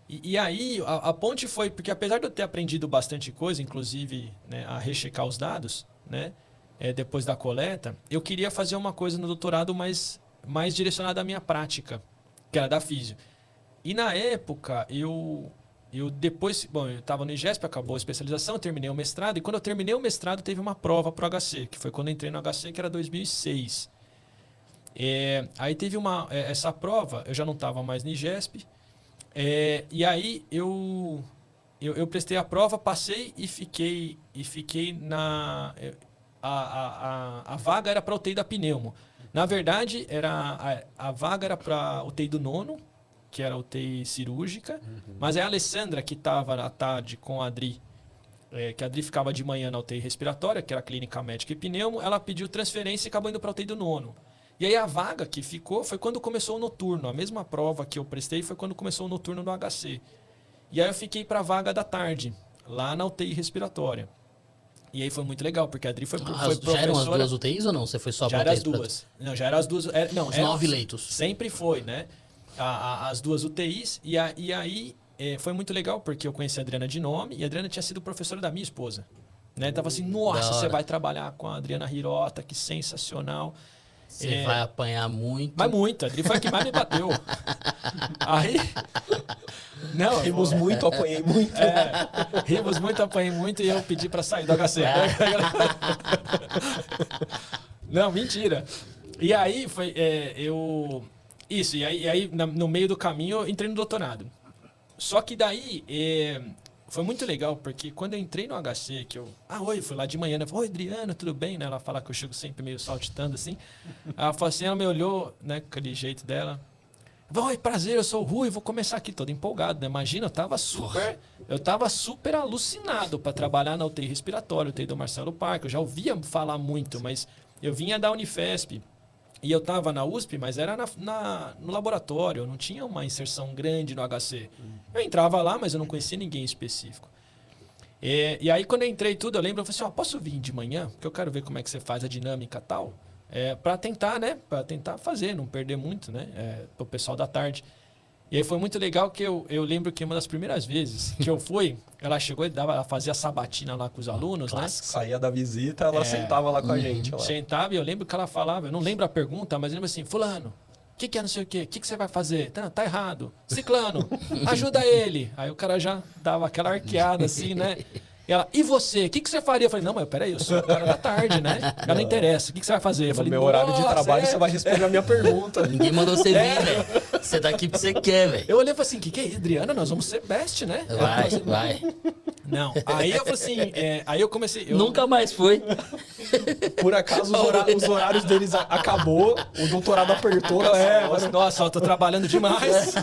E aí, a ponte foi... Porque apesar de eu ter aprendido bastante coisa, inclusive, né, a rechecar os dados, né, depois da coleta, eu queria fazer uma coisa no doutorado mais direcionada à minha prática, que era da físio. E na época, eu depois... Bom, eu estava no IGESP, acabou a especialização, terminei o mestrado. E quando eu terminei o mestrado, teve uma prova para o HC, que foi quando eu entrei no HC, que era 2006. Aí teve essa prova, eu já não estava mais no IGESP. E aí eu prestei a prova, passei e fiquei na... A vaga era para UTI da pneumo. Na verdade, a vaga era para UTI do nono, que era UTI cirúrgica, mas a Alessandra, que estava à tarde com a Adri, que a Adri ficava de manhã na UTI respiratória, que era clínica médica e pneumo, ela pediu transferência e acabou indo para a UTI do nono. E aí a vaga que ficou foi quando começou o noturno. A mesma prova que eu prestei foi quando começou o noturno no HC. E aí eu fiquei para a vaga da tarde, lá na UTI respiratória. E aí foi muito legal, porque a Adri foi professora... Já eram as duas UTIs ou não? Você foi só para UTI? Já eram as duas. Não, já eram as duas... Não, os 9 leitos. Sempre foi, né? As duas UTIs. E aí foi muito legal, porque eu conheci a Adriana de nome, e a Adriana tinha sido professora da minha esposa. Né? Tava assim, nossa, você vai trabalhar com a Adriana Hirota, que sensacional. Você vai apanhar muito. Mas muito, a Adri foi a que mais me bateu. Aí... Não, rimos muito, apanhei muito. Rimos muito, apanhei muito e eu pedi pra sair do HC. Não, mentira. E aí foi... Isso, e aí no meio do caminho eu entrei no doutorado. Só que daí... foi muito legal, porque quando eu entrei no HC, que eu... oi, fui lá de manhã, né? Oi, Adriana, tudo bem? Né? Ela fala que eu chego sempre meio saltitando, assim. Ela falou assim, ela me olhou, né, com aquele jeito dela. Oi, prazer, eu sou o Rui, vou começar aqui, todo empolgado, né? Imagina, eu tava super alucinado para trabalhar na UTI respiratória, UTI do Marcelo Parque. Eu já ouvia falar muito, mas eu vinha da Unifesp. E eu tava na USP, mas era no laboratório, eu não tinha uma inserção grande no HC. Eu entrava lá, mas eu não conhecia ninguém específico. E aí, quando eu entrei tudo, eu lembro, eu falei assim, posso vir de manhã? Porque eu quero ver como é que você faz a dinâmica e tal. Para tentar, né? Para tentar fazer, não perder muito, né? Pro pessoal da tarde. E aí foi muito legal que eu lembro que uma das primeiras vezes que eu fui, ela chegou e ela fazia sabatina lá com os alunos, né? Saía da visita, ela sentava lá com a gente. Lá. Sentava e eu lembro que ela falava, eu não lembro a pergunta, mas eu lembro assim, fulano, o que é não sei o quê? O que você vai fazer? Tá errado. Ciclano, ajuda ele. Aí o cara já dava aquela arqueada assim, né? E ela, e você? O que você faria? Eu falei, não, mas peraí, eu sou o cara da tarde, né? Já não interessa. O que você vai fazer? Eu falei, no meu horário de trabalho, você vai responder a minha pergunta. Ninguém mandou você vir, velho. Você tá aqui porque você quer, velho. Eu olhei e falei assim, que é isso, Adriana? Nós vamos ser best, né? Vai. Não. Aí eu falei assim, aí eu comecei... Nunca mais foi. Por acaso os horários deles acabou, o doutorado apertou. Nossa, eu tô trabalhando demais.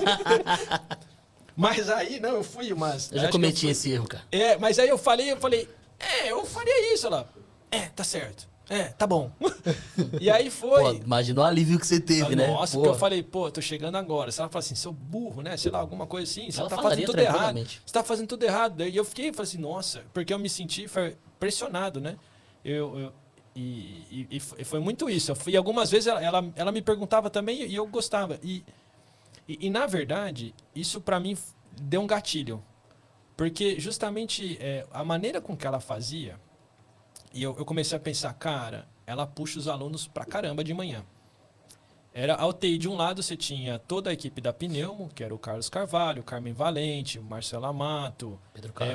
Mas aí, não, eu fui umas... Eu já cometi esse erro, cara. Mas aí eu falei, eu faria isso. Ela, tá certo. Tá bom. E aí foi... Pô, imagina o alívio que você teve, né? Nossa, porque eu falei, tô chegando agora. Se ela fala assim, seu burro, né? Sei lá, alguma coisa assim. Você tá fazendo tudo errado. Você tá fazendo tudo errado. E eu falei assim, nossa, porque eu me senti pressionado, né? E foi muito isso. E algumas vezes ela me perguntava também e eu gostava. E na verdade, isso para mim deu um gatilho. Porque justamente a maneira com que ela fazia, e eu comecei a pensar, cara, ela puxa os alunos pra caramba de manhã. Era a UTI, de um lado você tinha toda a equipe da Pneumo, que era o Carlos Carvalho, o Carmen Valente, o Marcelo Amato,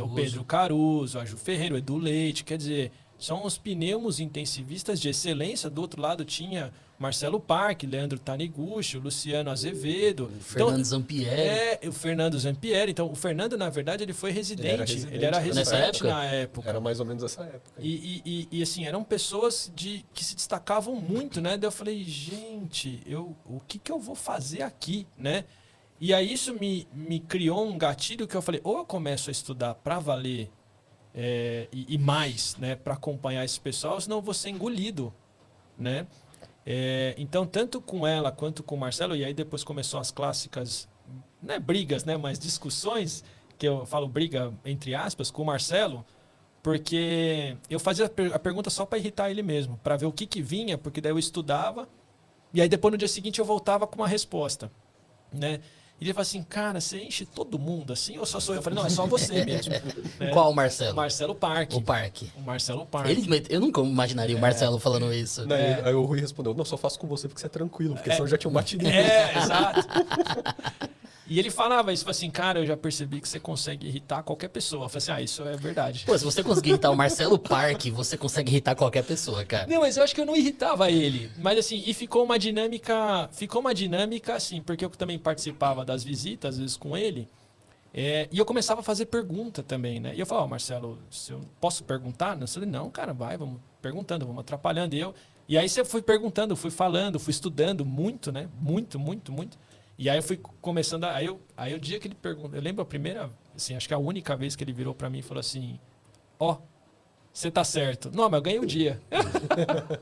o Pedro Caruso, a Ju Ferreira, o Edu Leite, quer dizer... São os pneumos intensivistas de excelência. Do outro lado tinha Marcelo Parque, Leandro Taniguchi, o Luciano Azevedo. O Fernando Zampieri. O Fernando Zampieri. Então, o Fernando, na verdade, ele foi residente. Ele era residente na época. Era mais ou menos essa época. E assim, eram pessoas que se destacavam muito, né? Daí eu falei, gente, o que eu vou fazer aqui, né? E aí isso me criou um gatilho que eu falei, ou eu começo a estudar para valer... e mais, né, para acompanhar esse pessoal, senão eu vou ser engolido, né? Então, tanto com ela quanto com o Marcelo, e aí depois começou as clássicas, né, brigas, né, mas discussões, que eu falo briga entre aspas, com o Marcelo, porque eu fazia a pergunta só para irritar ele mesmo, para ver o que vinha, porque daí eu estudava, e aí depois no dia seguinte eu voltava com uma resposta, né? E ele falou assim, cara, você enche todo mundo assim ou só sou eu? Eu falei, não, é só você mesmo. Né? Qual o Marcelo? Marcelo Parque. O Parque. O Marcelo Parque. Eu nunca imaginaria o Marcelo falando isso. Não, aí o Rui respondeu, não, só faço com você porque você é tranquilo, porque senão já tinham batido em mim. Exato. E ele falava isso, assim, cara, eu já percebi que você consegue irritar qualquer pessoa. Eu falei assim, isso é verdade. Pô, se você conseguir irritar o Marcelo Parque, você consegue irritar qualquer pessoa, cara. Não, mas eu acho que eu não irritava ele. Mas assim, e ficou uma dinâmica assim, porque eu também participava das visitas, às vezes com ele, e eu começava a fazer pergunta também, né? E eu falava, Marcelo, se eu posso perguntar? Eu falei, não, cara, vamos perguntando, vamos atrapalhando. E aí você foi perguntando, fui falando, fui estudando muito, né? Muito, muito, muito. E aí eu fui começando, aí o dia que ele perguntou, eu lembro a primeira, assim, acho que a única vez que ele virou pra mim e falou assim, você tá certo. Não, mas eu ganhei o dia.